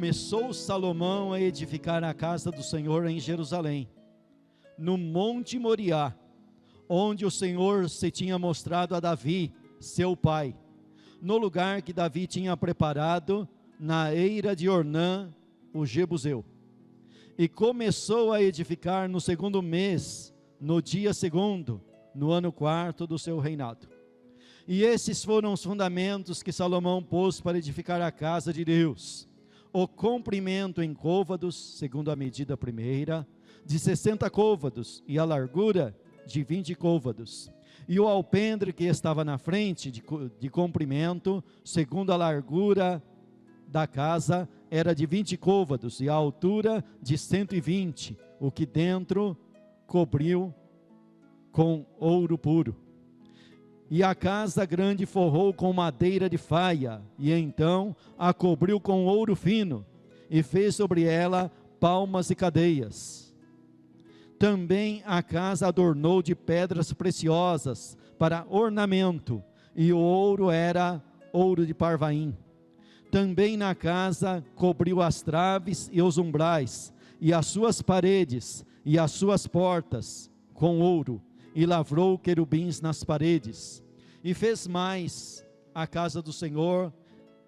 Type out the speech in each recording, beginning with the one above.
começou Salomão a edificar a casa do Senhor em Jerusalém, no Monte Moriá, onde o Senhor se tinha mostrado a Davi, seu pai, no lugar que Davi tinha preparado, na eira de Ornã, o Jebuseu. E começou a edificar no segundo mês, no dia segundo, no ano quarto do seu reinado. E esses foram os fundamentos que Salomão pôs para edificar a casa de Deus: o comprimento em côvados, segundo a medida primeira, de 60 côvados, e a largura de 20 côvados. E o alpendre que estava na frente de comprimento, segundo a largura da casa, era de 20 côvados, e a altura de 120, o que dentro cobriu com ouro puro. E a casa grande forrou com madeira de faia, e então a cobriu com ouro fino, e fez sobre ela palmas e cadeias. Também a casa adornou de pedras preciosas para ornamento, e o ouro era ouro de Parvaim. Também na casa cobriu as traves e os umbrais, e as suas paredes, e as suas portas, com ouro, e lavrou querubins nas paredes. E fez mais a casa do Senhor,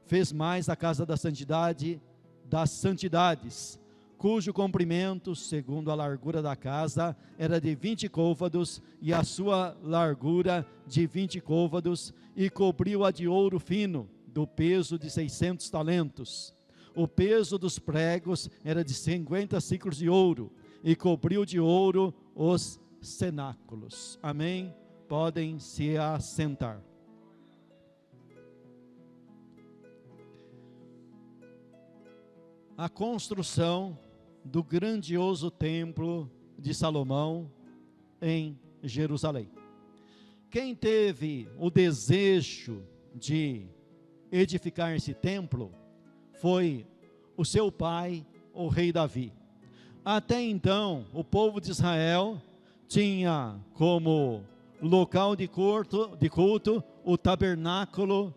fez mais a casa da santidade, das santidades, cujo comprimento, segundo a largura da casa, era de 20 côvados, e a sua largura de 20 côvados, e cobriu-a de ouro fino, do peso de 600 talentos. O peso dos pregos era de 50 siclos de ouro, e cobriu de ouro os cenáculos. Amém? Podem se assentar. A construção do grandioso templo de Salomão em Jerusalém. Quem teve o desejo de edificar esse templo foi o seu pai, o rei Davi. Até então, o povo de Israel tinha como local de culto o tabernáculo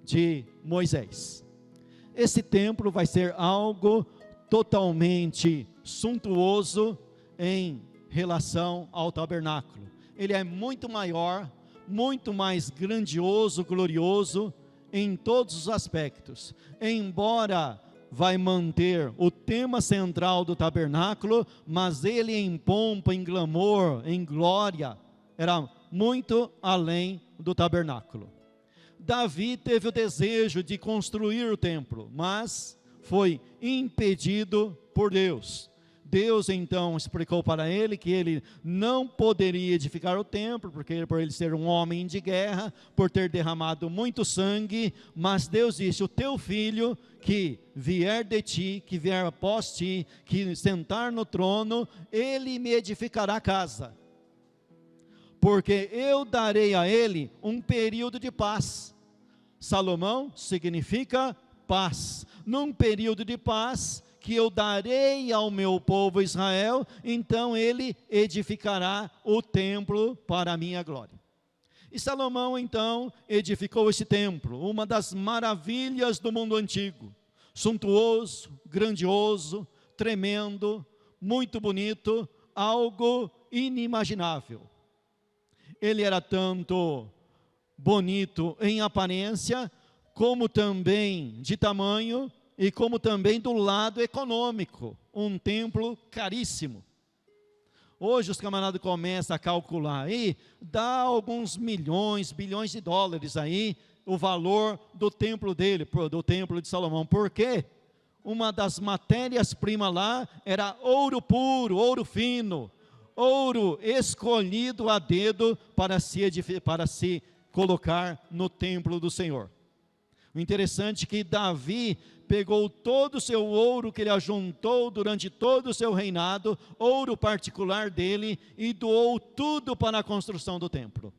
de Moisés. Esse templo vai ser algo totalmente suntuoso em relação ao tabernáculo. Ele é muito maior, muito mais grandioso, glorioso em todos os aspectos. Embora vai manter o tema central do tabernáculo, mas ele em pompa, em glamour, em glória, era muito além do tabernáculo. Davi teve o desejo de construir o templo, mas foi impedido por Deus. Deus então explicou para ele que ele não poderia edificar o templo, porque por ele ser um homem de guerra, por ter derramado muito sangue, mas Deus disse: o teu filho que vier de ti, que vier após ti, que sentar no trono, ele me edificará a casa, porque eu darei a ele um período de paz. Salomão significa paz. Num período de paz que eu darei ao meu povo Israel, então ele edificará o templo para a minha glória. E Salomão então edificou esse templo, uma das maravilhas do mundo antigo, suntuoso, grandioso, tremendo, muito bonito, algo inimaginável. Ele era tanto bonito em aparência, como também de tamanho, e como também do lado econômico, um templo caríssimo. Hoje os camaradas começam a calcular, e dá alguns milhões, bilhões de dólares aí, o valor do templo dele, do templo de Salomão. Por quê? Uma das matérias-primas lá era ouro puro, ouro fino, ouro escolhido a dedo para se colocar no templo do Senhor. O interessante é que Davi pegou todo o seu ouro que ele ajuntou durante todo o seu reinado, ouro particular dele, e doou tudo para a construção do templo.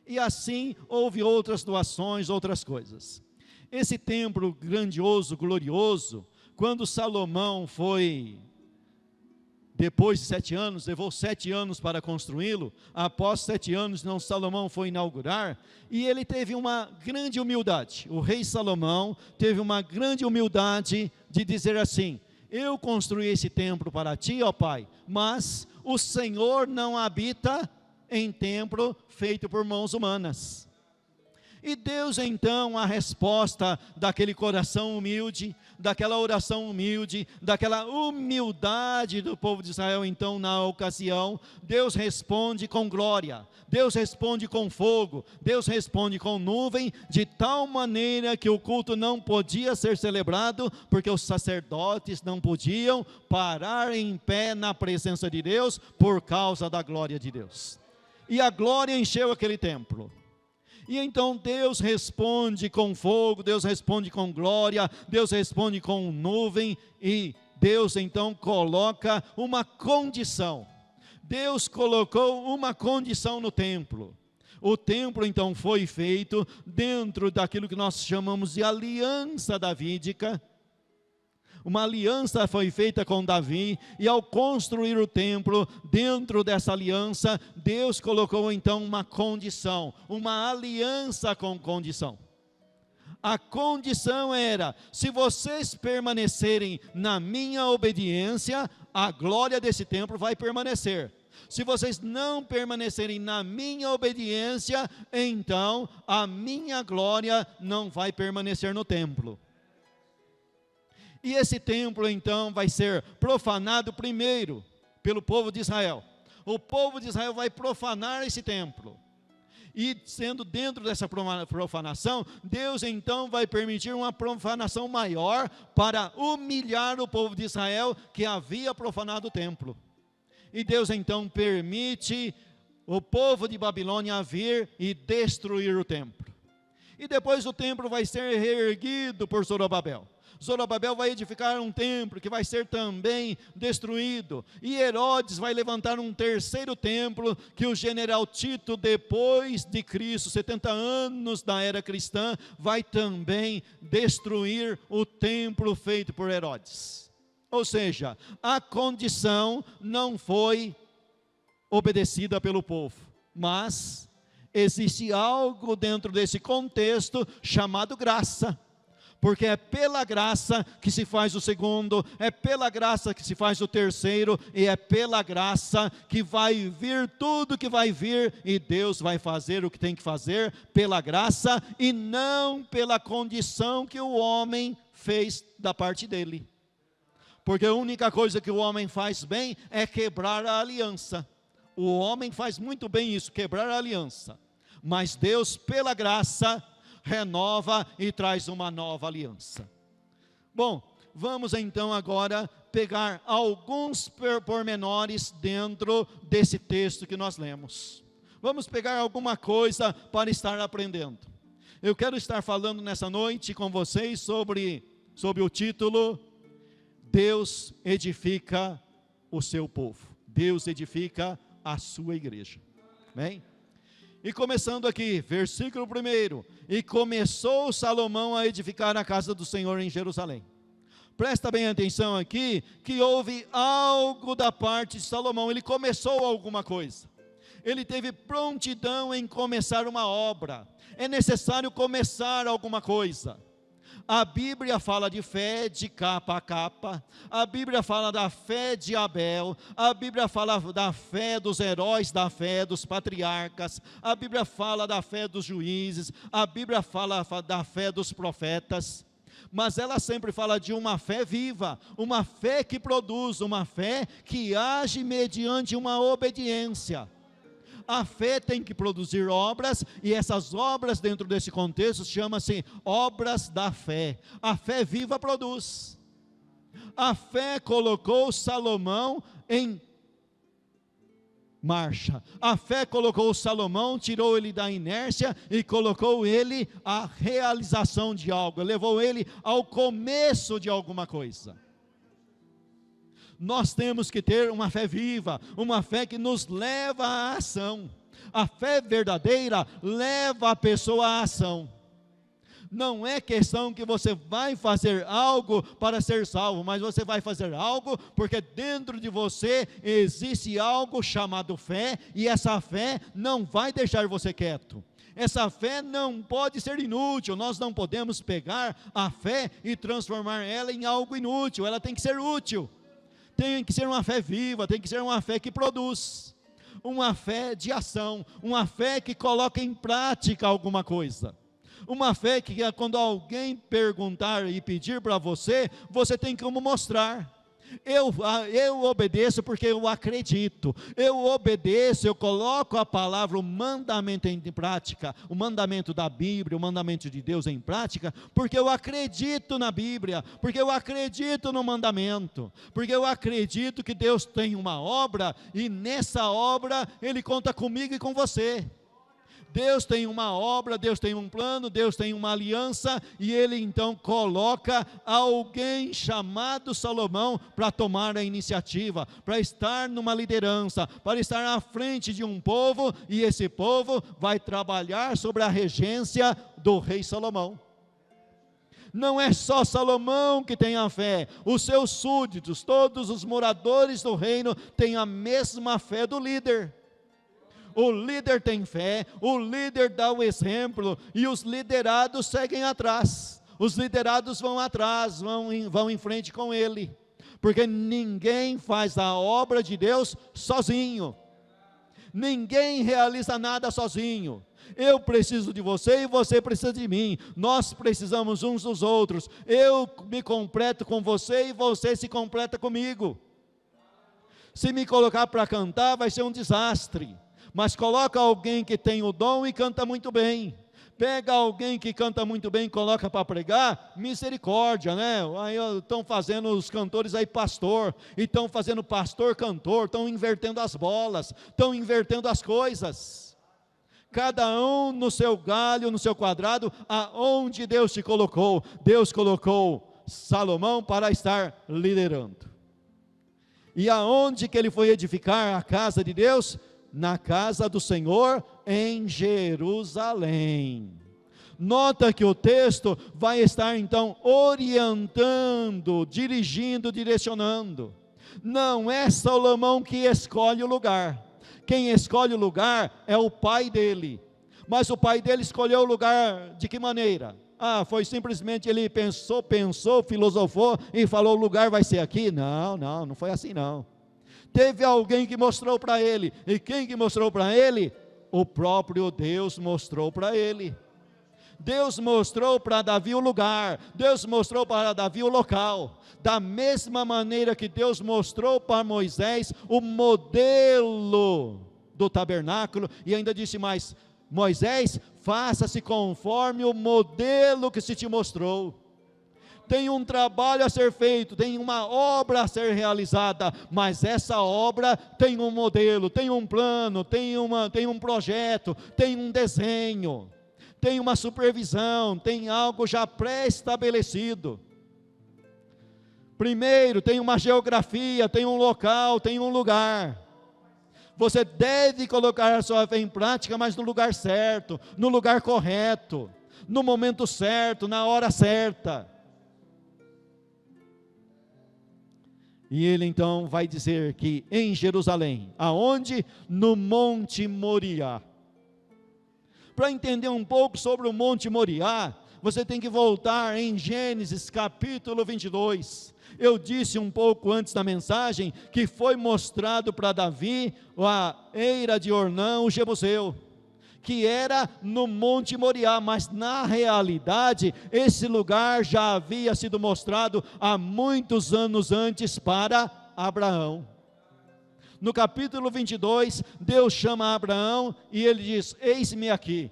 E assim houve outras doações, outras coisas. Esse templo grandioso, glorioso, quando Salomão foi depois de 7 anos, levou 7 anos para construí-lo. Após 7 anos, então Salomão foi inaugurar, e ele teve uma grande humildade. O rei Salomão teve uma grande humildade de dizer assim: eu construí esse templo para ti, ó Pai, mas o Senhor não habita em templo feito por mãos humanas. E Deus então, a resposta daquele coração humilde, daquela oração humilde, daquela humildade do povo de Israel, então na ocasião, Deus responde com glória, Deus responde com fogo, Deus responde com nuvem, de tal maneira que o culto não podia ser celebrado, porque os sacerdotes não podiam parar em pé na presença de Deus, por causa da glória de Deus. E a glória encheu aquele templo. E então Deus responde com fogo, Deus responde com glória, Deus responde com nuvem, e Deus então coloca uma condição. Deus colocou uma condição no templo. O templo então foi feito dentro daquilo que nós chamamos de aliança davídica. Uma aliança foi feita com Davi, e ao construir o templo, dentro dessa aliança, Deus colocou então uma condição, uma aliança com condição. A condição era: se vocês permanecerem na minha obediência, a glória desse templo vai permanecer. Se vocês não permanecerem na minha obediência, então a minha glória não vai permanecer no templo. E esse templo então vai ser profanado primeiro pelo povo de Israel. O povo de Israel vai profanar esse templo. E sendo dentro dessa profanação, Deus então vai permitir uma profanação maior para humilhar o povo de Israel que havia profanado o templo. E Deus então permite o povo de Babilônia vir e destruir o templo. E depois o templo vai ser reerguido por Zorobabel. Zorobabel vai edificar um templo que vai ser também destruído, e Herodes vai levantar um terceiro templo, que o general Tito, depois de Cristo, 70 anos da era cristã, vai também destruir o templo feito por Herodes. Ou seja, a condição não foi obedecida pelo povo, mas existe algo dentro desse contexto chamado graça. Porque é pela graça que se faz o segundo, é pela graça que se faz o terceiro, e é pela graça que vai vir tudo que vai vir, e Deus vai fazer o que tem que fazer pela graça, e não pela condição que o homem fez da parte dele. Porque a única coisa que o homem faz bem é quebrar a aliança. O homem faz muito bem isso, quebrar a aliança. Mas Deus, pela graça, renova e traz uma nova aliança. Bom, vamos então agora pegar alguns pormenores dentro desse texto que nós lemos. Vamos pegar alguma coisa para estar aprendendo. Eu quero estar falando nessa noite com vocês sobre o título: Deus edifica o seu povo. Deus edifica a sua igreja. Amém? E começando aqui, versículo 1: e começou Salomão a edificar a casa do Senhor em Jerusalém. Presta bem atenção aqui, que houve algo da parte de Salomão. Ele começou alguma coisa, ele teve prontidão em começar uma obra. É necessário começar alguma coisa. A Bíblia fala de fé de capa a capa, a Bíblia fala da fé de Abel, a Bíblia fala da fé dos heróis da fé, dos patriarcas, a Bíblia fala da fé dos juízes, a Bíblia fala da fé dos profetas, mas ela sempre fala de uma fé viva, uma fé que produz, uma fé que age mediante uma obediência. A fé tem que produzir obras, e essas obras dentro desse contexto chama-se obras da fé. A fé viva produz. A fé colocou Salomão em marcha. A fé colocou Salomão, tirou ele da inércia e colocou ele à realização de algo, levou ele ao começo de alguma coisa. Nós temos que ter uma fé viva, uma fé que nos leva à ação. A fé verdadeira leva a pessoa à ação. Não é questão que você vai fazer algo para ser salvo, mas você vai fazer algo porque dentro de você existe algo chamado fé, e essa fé não vai deixar você quieto. Essa fé não pode ser inútil. Nós não podemos pegar a fé e transformar ela em algo inútil. Ela tem que ser útil. Tem que ser uma fé viva, tem que ser uma fé que produz. Uma fé de ação, uma fé que coloca em prática alguma coisa. Uma fé que quando alguém perguntar e pedir para você, você tem como mostrar. Eu obedeço porque eu acredito. Eu obedeço, eu coloco a palavra, o mandamento em prática, o mandamento da Bíblia, o mandamento de Deus em prática, porque eu acredito na Bíblia, porque eu acredito no mandamento, porque eu acredito que Deus tem uma obra, e nessa obra Ele conta comigo e com você. Deus tem uma obra, Deus tem um plano, Deus tem uma aliança, e Ele então coloca alguém chamado Salomão para tomar a iniciativa, para estar numa liderança, para estar à frente de um povo, e esse povo vai trabalhar sobre a regência do rei Salomão. Não é só Salomão que tem a fé, os seus súditos, todos os moradores do reino têm a mesma fé do líder. O líder tem fé, o líder dá o exemplo, e os liderados seguem atrás. Os liderados vão atrás, vão em frente com ele, porque ninguém faz a obra de Deus sozinho. Ninguém realiza nada sozinho. Eu preciso de você e você precisa de mim. Nós precisamos uns dos outros. Eu me completo com você e você se completa comigo. Se me colocar para cantar, vai ser um desastre. Mas coloca alguém que tem o dom e canta muito bem. Pega alguém que canta muito bem e coloca para pregar, misericórdia, né? Aí estão fazendo os cantores aí pastor, e estão fazendo pastor cantor, estão invertendo as bolas, estão invertendo as coisas. Cada um no seu galho, no seu quadrado, aonde Deus te colocou. Deus colocou Salomão para estar liderando. E aonde que ele foi edificar a casa de Deus? Na casa do Senhor em Jerusalém. Nota que o texto vai estar então orientando, dirigindo, direcionando. Não é Salomão que escolhe o lugar. Quem escolhe o lugar é o pai dele. Mas o pai dele escolheu o lugar de que maneira? Foi simplesmente ele pensou, filosofou e falou: o lugar vai ser aqui? Não foi assim não. Teve alguém que mostrou para ele. E quem que mostrou para ele? O próprio Deus mostrou para ele. Deus mostrou para Davi o lugar. Deus mostrou para Davi o local. Da mesma maneira que Deus mostrou para Moisés o modelo do tabernáculo. E ainda disse mais: Moisés, faça-se conforme o modelo que se te mostrou. Tem um trabalho a ser feito, tem uma obra a ser realizada, mas essa obra tem um modelo, tem um plano, tem um projeto, tem um desenho, tem uma supervisão, tem algo já pré-estabelecido. Primeiro, tem uma geografia, tem um local, tem um lugar. Você deve colocar a sua fé em prática, mas no lugar certo, no lugar correto, no momento certo, na hora certa. E ele então vai dizer que em Jerusalém, aonde? No Monte Moriá. Para entender um pouco sobre o Monte Moriá, você tem que voltar em Gênesis capítulo 22. Eu disse um pouco antes da mensagem que foi mostrado para Davi a eira de Ornã, o Jebuseu, que era no Monte Moriá, mas na realidade esse lugar já havia sido mostrado há muitos anos antes para Abraão. No capítulo 22, Deus chama Abraão e ele diz: eis-me aqui.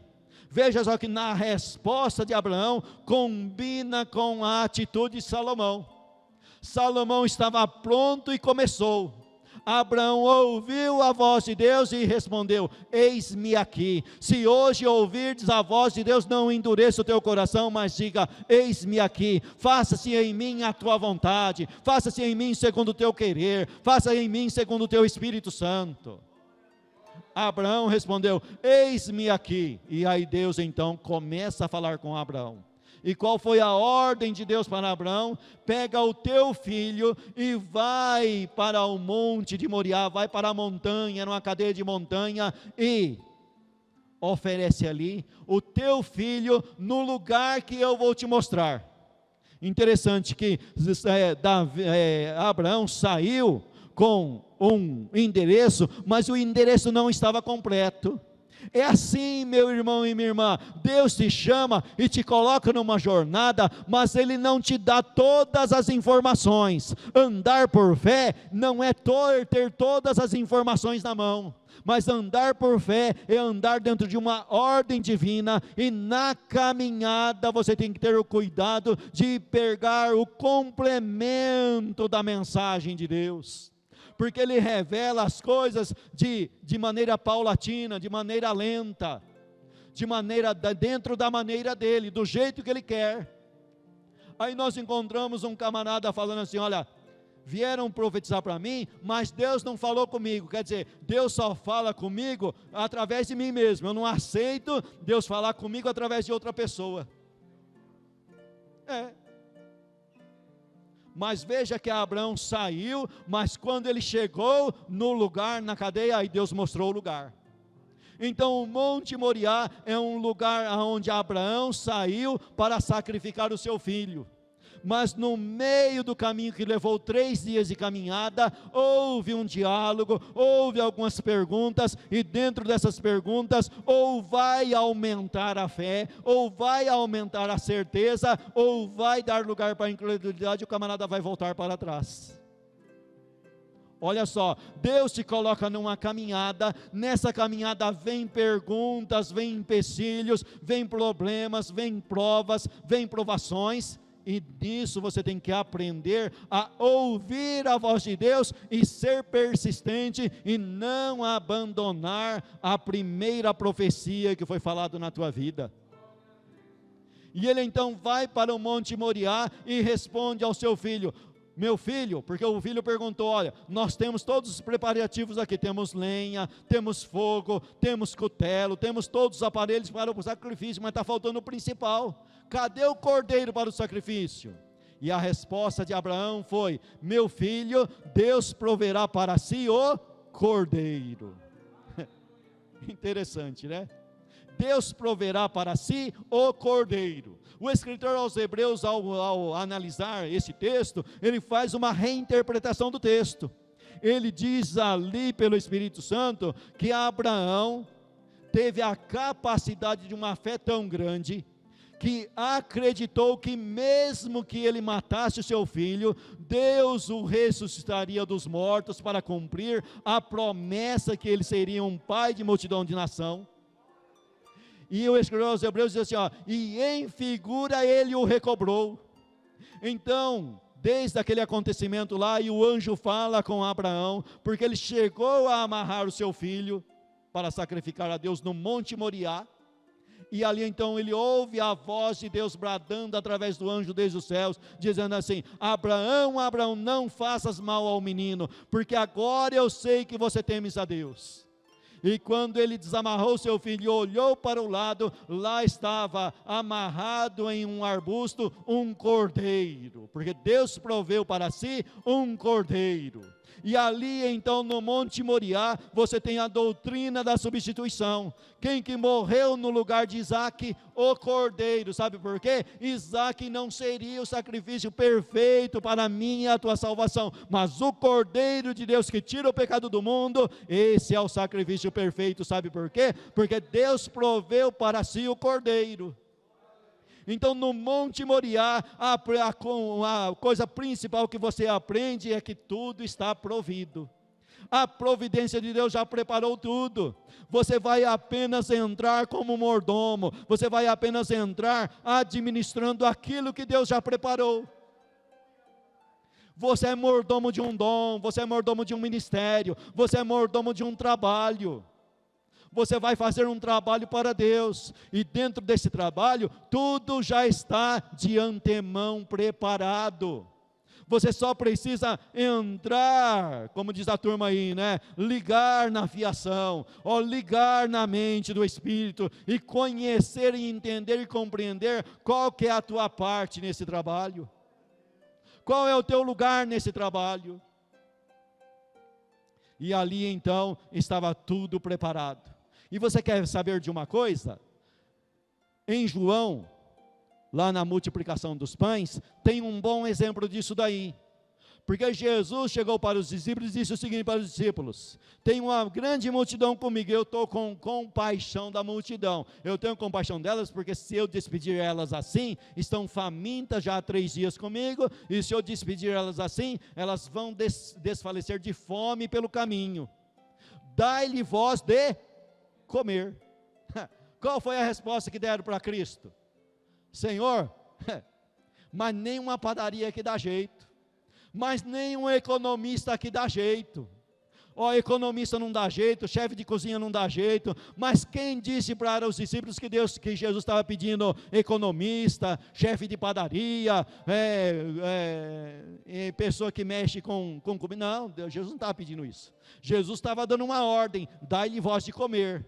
Veja só que na resposta de Abraão combina com a atitude de Salomão. Salomão estava pronto e começou. Abraão ouviu a voz de Deus e respondeu: eis-me aqui. Se hoje ouvirdes a voz de Deus, não endureça o teu coração, mas diga: eis-me aqui, faça-se em mim a tua vontade, faça-se em mim segundo o teu querer, faça em mim segundo o teu Espírito Santo. Abraão respondeu: eis-me aqui. E aí Deus então começa a falar com Abraão. E qual foi a ordem de Deus para Abraão? Pega o teu filho e vai para o monte de Moriá, vai para a montanha, numa cadeia de montanha, e oferece ali o teu filho no lugar que eu vou te mostrar. Interessante que Abraão saiu com um endereço, mas o endereço não estava completo. É assim, meu irmão e minha irmã, Deus te chama e te coloca numa jornada, mas Ele não te dá todas as informações. Andar por fé não é ter todas as informações na mão, mas andar por fé é andar dentro de uma ordem divina, e na caminhada você tem que ter o cuidado de pegar o complemento da mensagem de Deus, porque Ele revela as coisas de maneira paulatina, de maneira lenta, dentro da maneira dEle, do jeito que Ele quer. Aí nós encontramos um camarada falando assim: olha, vieram profetizar para mim, mas Deus não falou comigo. Quer dizer, Deus só fala comigo através de mim mesmo. Eu não aceito Deus falar comigo através de outra pessoa. Mas veja que Abraão saiu, mas quando ele chegou no lugar, na cadeia, aí Deus mostrou o lugar. Então o Monte Moriá é um lugar onde Abraão saiu para sacrificar o seu filho. Mas no meio do caminho, que levou 3 dias de caminhada, houve um diálogo, houve algumas perguntas, e dentro dessas perguntas, ou vai aumentar a fé, ou vai aumentar a certeza, ou vai dar lugar para a incredulidade, e o camarada vai voltar para trás. Olha só, Deus te coloca numa caminhada, nessa caminhada vem perguntas, vem empecilhos, vem problemas, vem provas, vem provações, e nisso você tem que aprender a ouvir a voz de Deus e ser persistente e não abandonar a primeira profecia que foi falada na tua vida. E ele então vai para o Monte Moriá e responde ao seu filho: meu filho, porque o filho perguntou: olha, nós temos todos os preparativos aqui, temos lenha, temos fogo, temos cutelo, temos todos os aparelhos para o sacrifício, mas está faltando o principal. Cadê o cordeiro para o sacrifício? E a resposta de Abraão foi: meu filho, Deus proverá para si o cordeiro. Interessante, né? Deus proverá para si o cordeiro. O escritor aos Hebreus, ao analisar esse texto, ele faz uma reinterpretação do texto. Ele diz ali pelo Espírito Santo que Abraão teve a capacidade de uma fé tão grande, que acreditou que mesmo que ele matasse o seu filho, Deus o ressuscitaria dos mortos para cumprir a promessa que ele seria um pai de multidão de nação. E o escritor aos Hebreus diz assim, e em figura ele o recobrou. Então, desde aquele acontecimento lá, e o anjo fala com Abraão, porque ele chegou a amarrar o seu filho para sacrificar a Deus no Monte Moriá, e ali então ele ouve a voz de Deus bradando através do anjo desde os céus, dizendo assim: Abraão, Abraão, não faças mal ao menino, porque agora eu sei que você temes a Deus. E quando ele desamarrou seu filho e olhou para o lado, lá estava amarrado em um arbusto um cordeiro, porque Deus proveu para si um cordeiro. E ali então no Monte Moriá, você tem a doutrina da substituição. Quem que morreu no lugar de Isaque? O cordeiro. Sabe por quê? Isaque não seria o sacrifício perfeito para a minha e a tua salvação, mas o cordeiro de Deus que tira o pecado do mundo, esse é o sacrifício perfeito. Sabe por quê? Porque Deus proveu para si o cordeiro. Então no Monte Moriá, a coisa principal que você aprende é que tudo está provido. A providência de Deus já preparou tudo. Você vai apenas entrar como mordomo, você vai apenas entrar administrando aquilo que Deus já preparou. Você é mordomo de um dom, você é mordomo de um ministério, você é mordomo de um trabalho. Você vai fazer um trabalho para Deus, e dentro desse trabalho, tudo já está de antemão preparado. Você só precisa entrar, como diz a turma aí, né? Ligar na fiação, ou ligar na mente do Espírito, e conhecer, e entender, e compreender qual que é a tua parte nesse trabalho. Qual é o teu lugar nesse trabalho? E ali então, estava tudo preparado. E você quer saber de uma coisa? Em João, lá na multiplicação dos pães, tem um bom exemplo disso daí. Porque Jesus chegou para os discípulos e disse o seguinte para os discípulos: tem uma grande multidão comigo, eu estou com compaixão da multidão. Eu tenho compaixão delas, porque se eu despedir elas assim, estão famintas já há 3 dias comigo, e se eu despedir elas assim, elas vão desfalecer de fome pelo caminho. Dai-lhe voz de comer. Qual foi a resposta que deram para Cristo? Senhor, mas nem uma padaria aqui dá jeito, mas nem um economista aqui dá jeito. Ó, economista não dá jeito, chefe de cozinha não dá jeito, mas quem disse para os discípulos que Jesus estava pedindo economista, chefe de padaria, pessoa que mexe com comida? Não, Jesus não estava pedindo isso. Jesus estava dando uma ordem: dai-lhe voz de comer.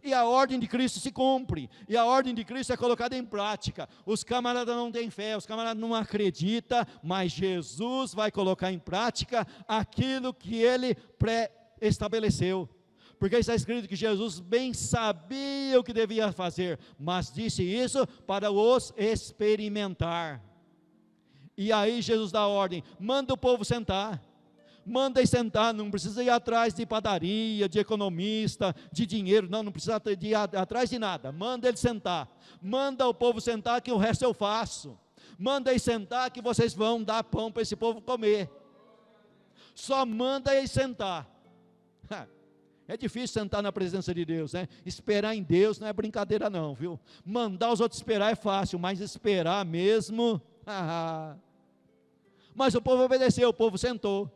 E a ordem de Cristo se cumpre, e a ordem de Cristo é colocada em prática. Os camaradas não têm fé, os camaradas não acreditam, mas Jesus vai colocar em prática aquilo que Ele pré-estabeleceu. Porque está escrito que Jesus bem sabia o que devia fazer, mas disse isso para os experimentar. E aí Jesus dá a ordem: manda o povo sentar. Manda ele sentar, não precisa ir atrás de padaria, de economista, de dinheiro, não precisa ir atrás de nada. Manda ele sentar, manda o povo sentar, que o resto eu faço. Manda ele sentar, que vocês vão dar pão para esse povo comer. Só manda ele sentar. É difícil sentar na presença de Deus, né? Esperar em Deus não é brincadeira não, viu? Mandar os outros esperar é fácil, mas esperar mesmo, mas o povo obedeceu, o povo sentou.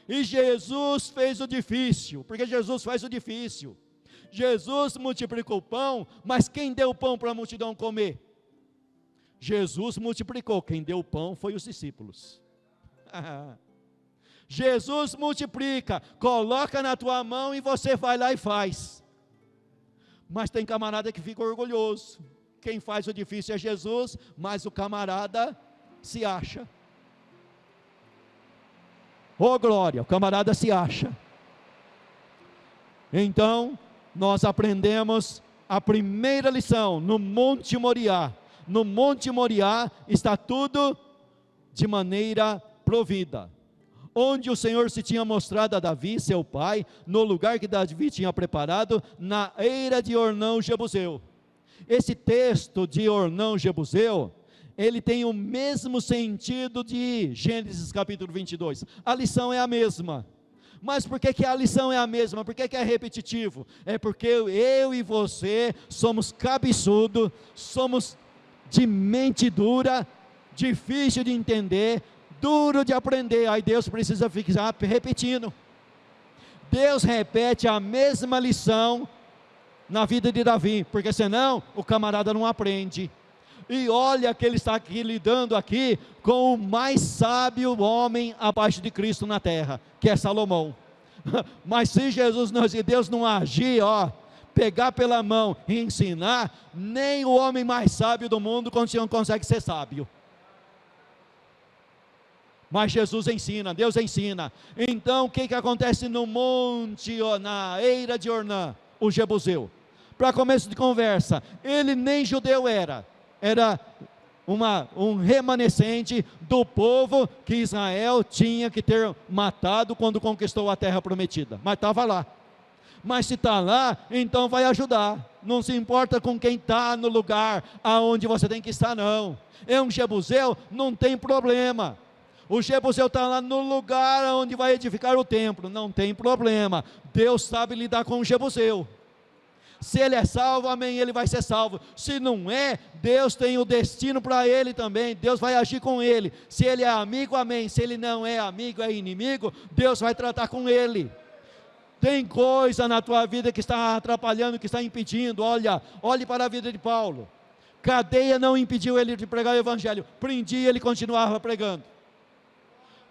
E Jesus fez o difícil, porque Jesus faz o difícil. Jesus multiplicou o pão, mas quem deu o pão para a multidão comer? Jesus multiplicou, quem deu o pão foi os discípulos. Jesus multiplica, coloca na tua mão e você vai lá e faz. Mas tem camarada que fica orgulhoso. Quem faz o difícil é Jesus, mas o camarada se acha. Oh glória, o camarada se acha. Então, nós aprendemos a primeira lição no Monte Moriá. No Monte Moriá está tudo de maneira provida. Onde o Senhor se tinha mostrado a Davi, seu pai, no lugar que Davi tinha preparado, na eira de Ornão Jebuseu. Esse texto de Ornão Jebuseu, ele tem o mesmo sentido de Gênesis capítulo 22, a lição é a mesma. Mas por que a lição é a mesma? Por que é repetitivo? É porque eu e você somos cabeçudo, somos de mente dura, difícil de entender, duro de aprender, aí Deus precisa ficar repetindo. Deus repete a mesma lição na vida de Davi, porque senão o camarada não aprende. E olha que ele está aqui lidando aqui com o mais sábio homem abaixo de Cristo na terra, que é Salomão. Mas se Deus não agir, pegar pela mão e ensinar, nem o homem mais sábio do mundo consegue ser sábio. Mas Jesus ensina, Deus ensina. Então o que acontece no monte, na eira de Ornã, o Jebuseu? Para começo de conversa, ele nem judeu era um remanescente do povo que Israel tinha que ter matado quando conquistou a terra prometida, mas estava lá. Mas se está lá, então vai ajudar. Não se importa com quem está no lugar aonde você tem que estar, não. É um Jebuseu, não tem problema. O Jebuseu está lá no lugar onde vai edificar o templo, não tem problema. Deus sabe lidar com o Jebuseu. Se ele é salvo, amém, ele vai ser salvo. Se não é, Deus tem o destino para ele também, Deus vai agir com ele. Se ele é amigo, amém. Se ele não é amigo, é inimigo, Deus vai tratar com ele. Tem coisa na tua vida que está atrapalhando, que está impedindo. Olhe para a vida de Paulo. Cadeia não impediu ele de pregar o evangelho, prendia, ele continuava pregando.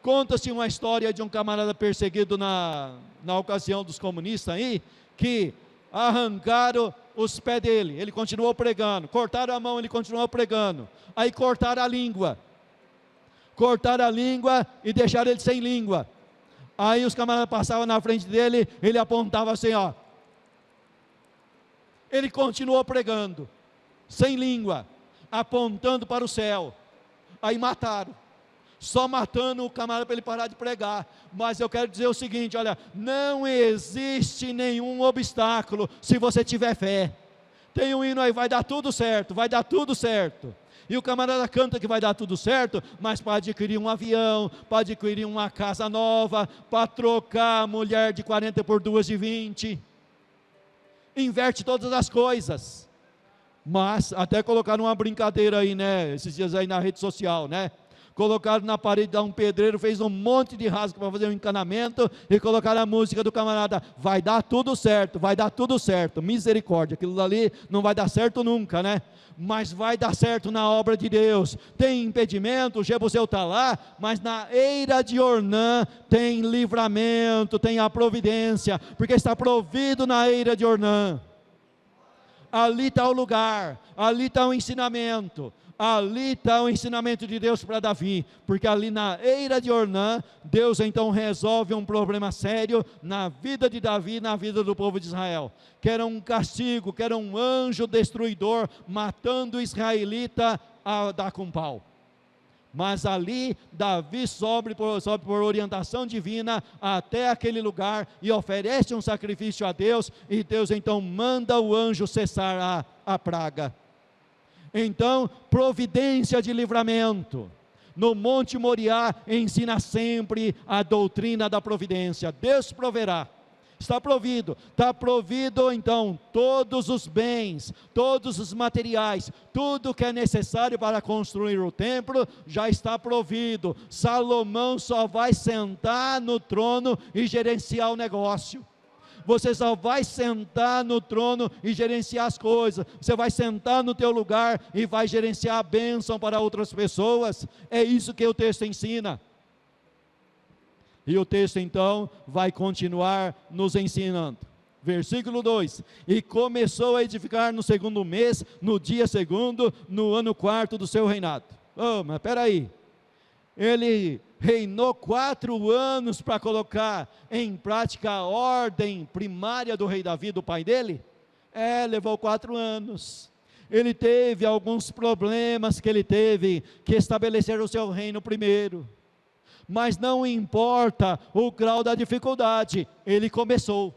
Conta-se uma história de um camarada perseguido na ocasião dos comunistas aí, que arrancaram os pés dele, ele continuou pregando, cortaram a mão, ele continuou pregando, aí cortaram a língua e deixaram ele sem língua. Aí os camaradas passavam na frente dele, ele apontava assim, ó. Ele continuou pregando, sem língua, apontando para o céu. Aí mataram, só matando o camarada para ele parar de pregar. Mas eu quero dizer o seguinte, olha, não existe nenhum obstáculo se você tiver fé. Tem um hino aí, vai dar tudo certo, vai dar tudo certo. E o camarada canta que vai dar tudo certo, mas para adquirir um avião, para adquirir uma casa nova, para trocar a mulher de 40 por duas de 20, inverte todas as coisas. Mas até colocaram uma brincadeira aí, né, esses dias aí na rede social, né, colocaram na parede de um pedreiro, fez um monte de rasgo para fazer um encanamento, e colocaram a música do camarada, vai dar tudo certo, vai dar tudo certo, misericórdia, aquilo ali não vai dar certo nunca, né, mas vai dar certo na obra de Deus. Tem impedimento, o Jebuseu está lá, mas na eira de Ornã tem livramento, tem a providência, porque está provido na eira de Ornã. Ali está o lugar, ali está o ensinamento, ali está o ensinamento de Deus para Davi, porque ali na eira de Ornã, Deus então resolve um problema sério na vida de Davi, na vida do povo de Israel, que era um castigo, que era um anjo destruidor, matando o israelita a dar com pau. Mas ali, Davi sobe por orientação divina até aquele lugar, e oferece um sacrifício a Deus, e Deus então manda o anjo cessar a praga. Então, providência de livramento. No Monte Moriá ensina sempre a doutrina da providência. Deus proverá. Está provido então todos os bens, todos os materiais, tudo que é necessário para construir o templo, já está provido. Salomão só vai sentar no trono e gerenciar o negócio. Você só vai sentar no trono e gerenciar as coisas, você vai sentar no teu lugar e vai gerenciar a bênção para outras pessoas. É isso que o texto ensina. E o texto então vai continuar nos ensinando. Versículo 2: e começou a edificar no segundo mês, no dia segundo, no ano quarto do seu reinado. Oh, mas espera aí, ele reinou 4 anos para colocar em prática a ordem primária do rei Davi, do pai dele? Levou 4 anos. Ele teve alguns problemas que ele teve que estabelecer o seu reino primeiro. Mas não importa o grau da dificuldade, ele começou.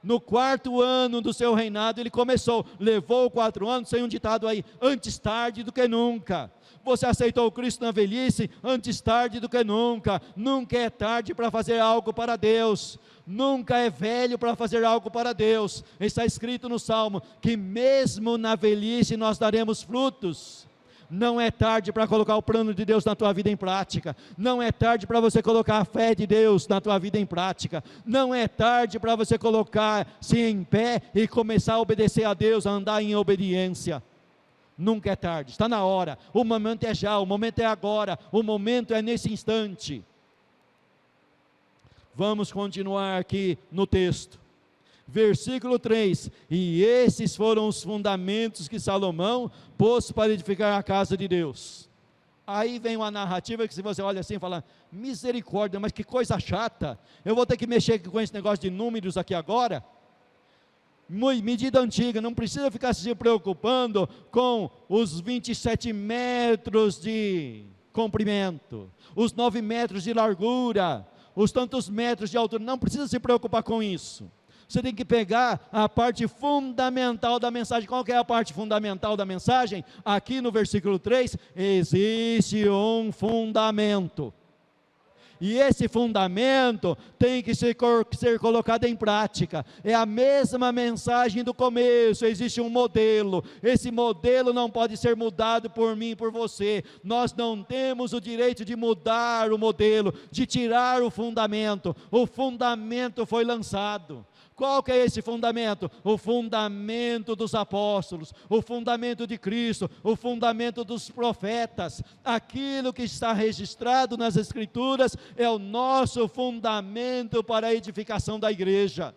No 4º ano do seu reinado ele começou, levou 4 anos, tem um ditado aí, antes tarde do que nunca. Você aceitou Cristo na velhice, antes tarde do que nunca. Nunca é tarde para fazer algo para Deus, nunca é velho para fazer algo para Deus. Está escrito no Salmo, que mesmo na velhice nós daremos frutos. Não é tarde para colocar o plano de Deus na tua vida em prática. Não é tarde para você colocar a fé de Deus na tua vida em prática. Não é tarde para você colocar-se em pé e começar a obedecer a Deus, a andar em obediência. Nunca é tarde, está na hora. O momento é já, o momento é agora, o momento é nesse instante. Vamos continuar aqui no texto. Versículo 3: e esses foram os fundamentos que Salomão pôs para edificar a casa de Deus. Aí vem uma narrativa que, se você olha assim e fala, misericórdia, mas que coisa chata, eu vou ter que mexer com esse negócio de números aqui agora. Medida antiga, não precisa ficar se preocupando com os 27 metros de comprimento, os 9 metros de largura, os tantos metros de altura, não precisa se preocupar com isso. Você tem que pegar a parte fundamental da mensagem. Qual que é a parte fundamental da mensagem? Aqui no versículo 3, existe um fundamento. E esse fundamento tem que ser colocado em prática. É a mesma mensagem do começo, existe um modelo. Esse modelo não pode ser mudado por mim e por você. Nós não temos o direito de mudar o modelo, de tirar o fundamento. O fundamento foi lançado. Qual que é esse fundamento? O fundamento dos apóstolos, o fundamento de Cristo, o fundamento dos profetas. Aquilo que está registrado nas Escrituras é o nosso fundamento para a edificação da igreja.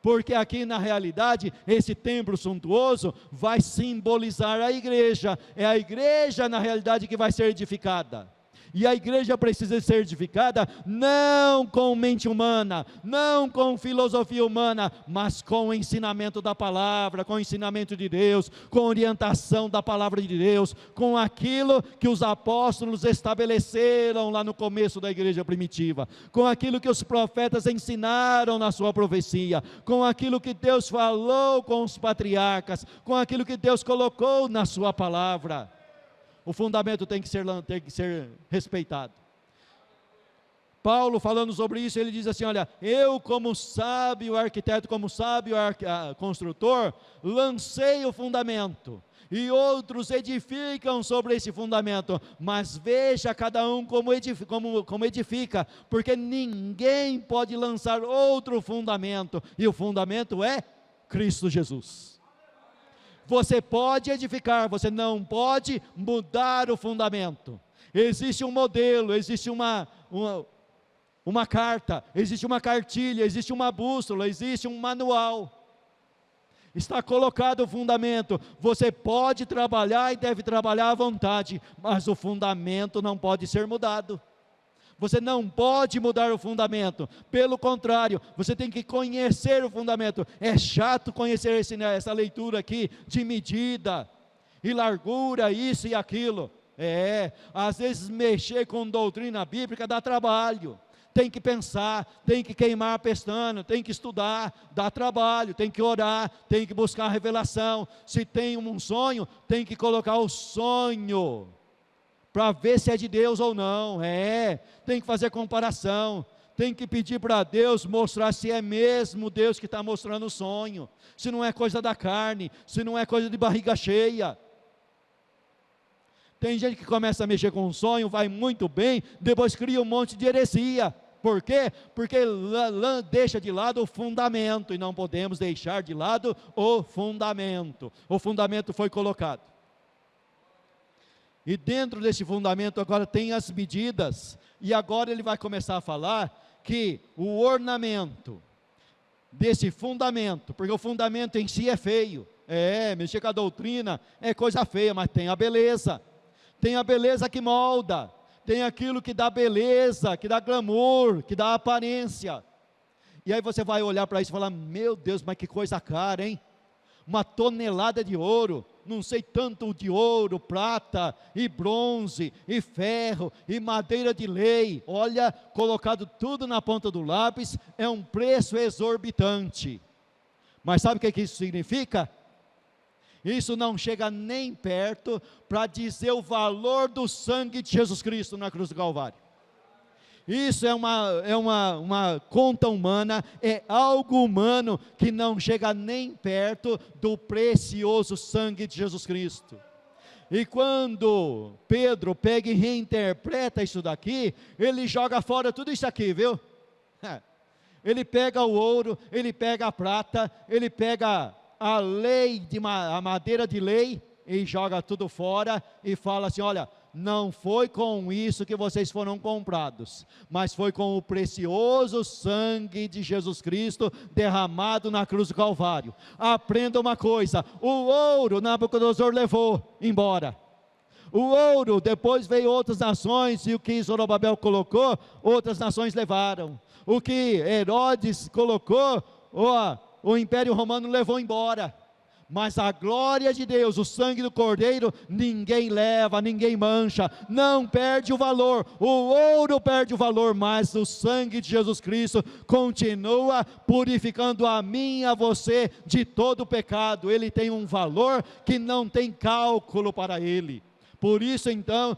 Porque aqui na realidade, esse templo suntuoso vai simbolizar a igreja. É a igreja na realidade que vai ser edificada. E a igreja precisa ser edificada não com mente humana, não com filosofia humana, mas com o ensinamento da palavra, com o ensinamento de Deus, com a orientação da palavra de Deus, com aquilo que os apóstolos estabeleceram lá no começo da igreja primitiva, com aquilo que os profetas ensinaram na sua profecia, com aquilo que Deus falou com os patriarcas, com aquilo que Deus colocou na sua palavra. O fundamento tem que ser respeitado. Paulo falando sobre isso, ele diz assim, olha, eu como sábio arquiteto, como sábio construtor, lancei o fundamento, e outros edificam sobre esse fundamento, mas veja cada um como edifica, porque ninguém pode lançar outro fundamento, e o fundamento é Cristo Jesus. Você pode edificar, você não pode mudar o fundamento. Existe um modelo, existe uma carta, existe uma cartilha, existe uma bússola, existe um manual. Está colocado o fundamento. Você pode trabalhar e deve trabalhar à vontade, mas o fundamento não pode ser mudado. Você não pode mudar o fundamento, pelo contrário, você tem que conhecer o fundamento. É chato conhecer essa leitura aqui, de medida, e largura, isso e aquilo. Às vezes mexer com doutrina bíblica dá trabalho, tem que pensar, tem que queimar a pestana, tem que estudar, dá trabalho, tem que orar, tem que buscar revelação. Se tem um sonho, tem que colocar o sonho, para ver se é de Deus ou não. Tem que fazer comparação, tem que pedir para Deus mostrar se é mesmo Deus que está mostrando o sonho, se não é coisa da carne, se não é coisa de barriga cheia. Tem gente que começa a mexer com o sonho, vai muito bem, depois cria um monte de heresia. Por quê? Porque deixa de lado o fundamento, e não podemos deixar de lado o fundamento. O fundamento foi colocado. E dentro desse fundamento agora tem as medidas, e agora ele vai começar a falar que o ornamento desse fundamento, porque o fundamento em si é feio, mexer com a doutrina é coisa feia, mas tem a beleza que molda, tem aquilo que dá beleza, que dá glamour, que dá aparência. E aí você vai olhar para isso e falar, meu Deus, mas que coisa cara, hein? Uma tonelada de ouro, não sei tanto de ouro, prata, e bronze, e ferro, e madeira de lei, olha, colocado tudo na ponta do lápis, é um preço exorbitante. Mas sabe o que isso significa? Isso não chega nem perto para dizer o valor do sangue de Jesus Cristo na cruz do Calvário. Isso é uma conta humana, é algo humano que não chega nem perto do precioso sangue de Jesus Cristo. E quando Pedro pega e reinterpreta isso daqui, ele joga fora tudo isso aqui, viu? Ele pega o ouro, ele pega a prata, ele pega a lei, a madeira de lei, e joga tudo fora, e fala assim, olha, não foi com isso que vocês foram comprados, mas foi com o precioso sangue de Jesus Cristo, derramado na cruz do Calvário. Aprenda uma coisa, o ouro Nabucodonosor levou embora, o ouro, depois veio outras nações, e o que Zorobabel colocou, outras nações levaram, o que Herodes colocou, o Império Romano levou embora. Mas a glória de Deus, o sangue do Cordeiro, ninguém leva, ninguém mancha, não perde o valor. O ouro perde o valor, mas o sangue de Jesus Cristo continua purificando a mim e a você de todo o pecado. Ele tem um valor que não tem cálculo para ele. Por isso então,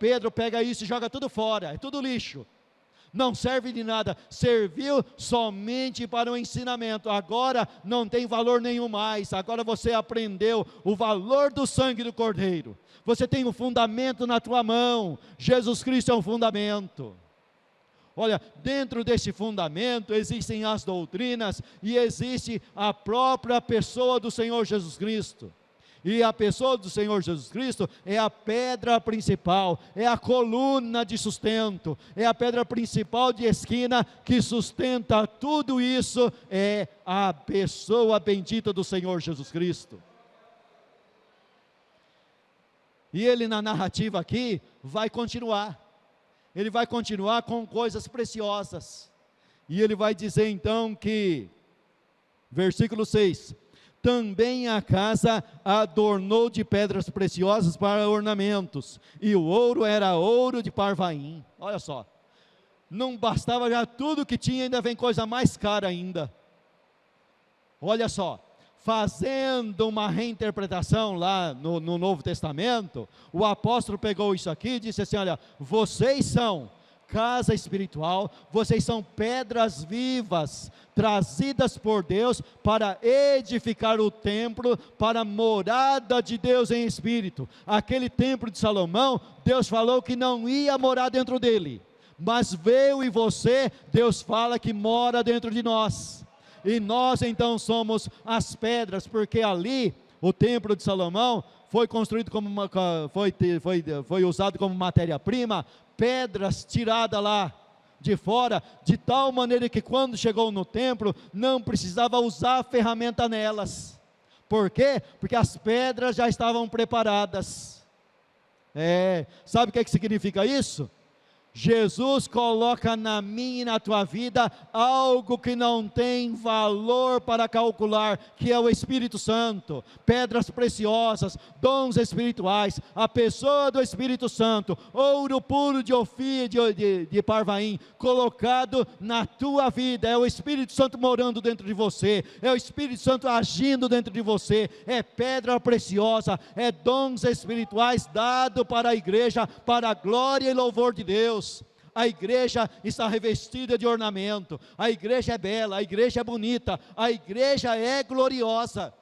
Pedro pega isso e joga tudo fora, é tudo lixo. Não serve de nada, serviu somente para o ensinamento, agora não tem valor nenhum mais. Agora você aprendeu o valor do sangue do Cordeiro, você tem o fundamento na tua mão, Jesus Cristo é o fundamento. Olha, dentro desse fundamento existem as doutrinas e existe a própria pessoa do Senhor Jesus Cristo. E a pessoa do Senhor Jesus Cristo é a pedra principal, é a coluna de sustento, é a pedra principal de esquina que sustenta tudo isso, é a pessoa bendita do Senhor Jesus Cristo. E ele na narrativa aqui vai continuar. Ele vai continuar com coisas preciosas. E ele vai dizer então que, versículo 6, também a casa adornou de pedras preciosas para ornamentos, e o ouro era ouro de Parvaim. Olha só, não bastava já tudo que tinha, ainda vem coisa mais cara ainda. Olha só, fazendo uma reinterpretação lá no Novo Testamento, o apóstolo pegou isso aqui e disse assim: olha, vocês são casa espiritual, vocês são pedras vivas, trazidas por Deus para edificar o templo, para a morada de Deus em espírito. Aquele templo de Salomão, Deus falou que não ia morar dentro dele, mas eu e você, Deus fala que mora dentro de nós. E nós então somos as pedras, porque ali o templo de Salomão foi construído como foi usado como matéria-prima, pedras tiradas lá de fora, de tal maneira que quando chegou no templo, não precisava usar ferramenta nelas. Por quê? Porque as pedras já estavam preparadas. Sabe o que significa isso? Jesus coloca na minha e na tua vida algo que não tem valor para calcular, que é o Espírito Santo, pedras preciosas, dons espirituais, a pessoa do Espírito Santo, ouro puro de Ofir, de Parvaim, colocado na tua vida. É o Espírito Santo morando dentro de você, é o Espírito Santo agindo dentro de você, é pedra preciosa, é dons espirituais dado para a igreja, para a glória e louvor de Deus. A igreja está revestida de ornamento, a igreja é bela, a igreja é bonita, a igreja é gloriosa.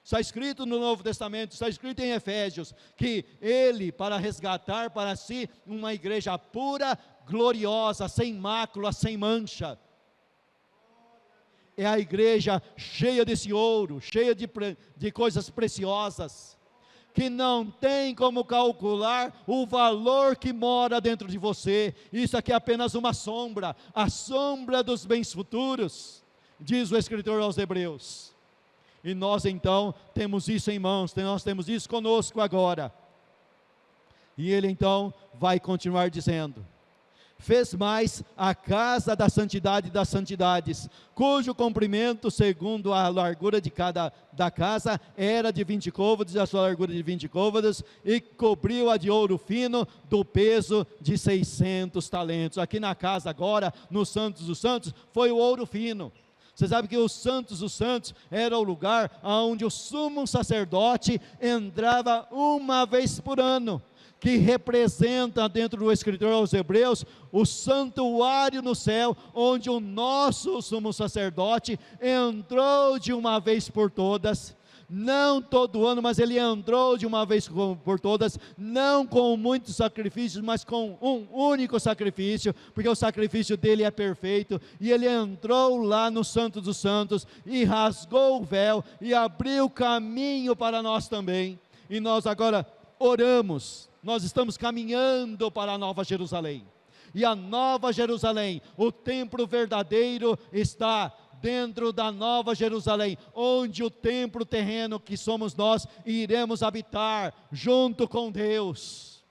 Está escrito no Novo Testamento, está escrito em Efésios, que ele, para resgatar para si uma igreja pura, gloriosa, sem mácula, sem mancha, é a igreja cheia desse ouro, cheia de coisas preciosas, que não tem como calcular o valor que mora dentro de você. Isso aqui é apenas uma sombra, a sombra dos bens futuros, diz o escritor aos Hebreus. E nós então temos isso em mãos, nós temos isso conosco agora. E ele então vai continuar dizendo: fez mais a casa da santidade das santidades, cujo comprimento, segundo a largura da casa, era de 20 côvados, e a sua largura de 20 côvados, e cobriu-a de ouro fino, do peso de 600 talentos. Aqui na casa agora, no Santos dos Santos, foi o ouro fino. Você sabe que o Santos dos Santos era o lugar onde o sumo sacerdote entrava uma vez por ano, que representa dentro do escritor aos Hebreus, o santuário no céu, onde o nosso sumo sacerdote entrou de uma vez por todas, não todo ano, mas ele entrou de uma vez por todas, não com muitos sacrifícios, mas com um único sacrifício, porque o sacrifício dele é perfeito, e ele entrou lá no Santo dos Santos, e rasgou o véu, e abriu caminho para nós também. E nós agora oramos, nós estamos caminhando para a Nova Jerusalém, e a Nova Jerusalém, o templo verdadeiro, está dentro da Nova Jerusalém, onde o templo terreno que somos nós, iremos habitar junto com Deus.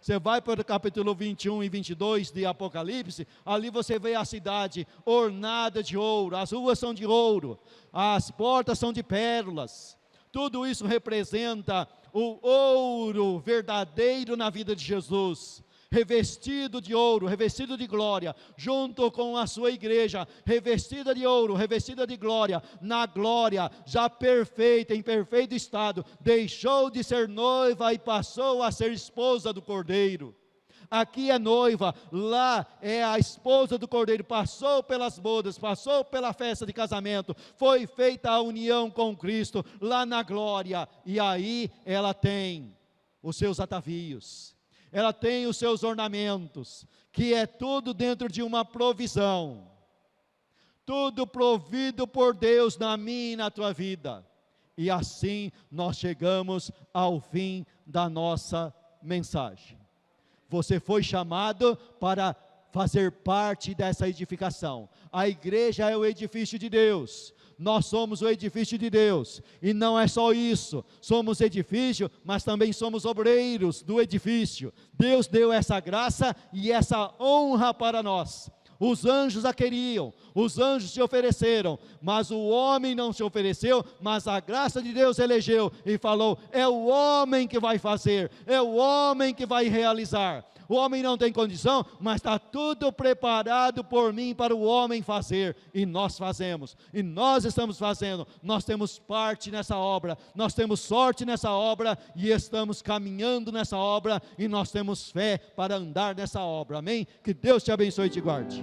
Você vai para o capítulo 21 e 22 de Apocalipse, ali você vê a cidade ornada de ouro, as ruas são de ouro, as portas são de pérolas, tudo isso representa o ouro verdadeiro na vida de Jesus, revestido de ouro, revestido de glória, junto com a sua igreja, revestida de ouro, revestida de glória, na glória, já perfeita, em perfeito estado, deixou de ser noiva e passou a ser esposa do Cordeiro. Aqui é noiva, lá é a esposa do Cordeiro, passou pelas bodas, passou pela festa de casamento, foi feita a união com Cristo, lá na glória, e aí ela tem os seus atavios, ela tem os seus ornamentos, que é tudo dentro de uma provisão, tudo provido por Deus na minha e na tua vida. E assim nós chegamos ao fim da nossa mensagem. Você foi chamado para fazer parte dessa edificação. A igreja é o edifício de Deus. Nós somos o edifício de Deus. E não é só isso. Somos edifício, mas também somos obreiros do edifício. Deus deu essa graça e essa honra para nós. Os anjos a queriam, os anjos se ofereceram, mas o homem não se ofereceu, mas a graça de Deus elegeu e falou: é o homem que vai fazer, é o homem que vai realizar. O homem não tem condição, mas está tudo preparado por mim para o homem fazer, e nós fazemos, e nós estamos fazendo, nós temos parte nessa obra, nós temos sorte nessa obra, e estamos caminhando nessa obra, e nós temos fé para andar nessa obra, amém? Que Deus te abençoe e te guarde.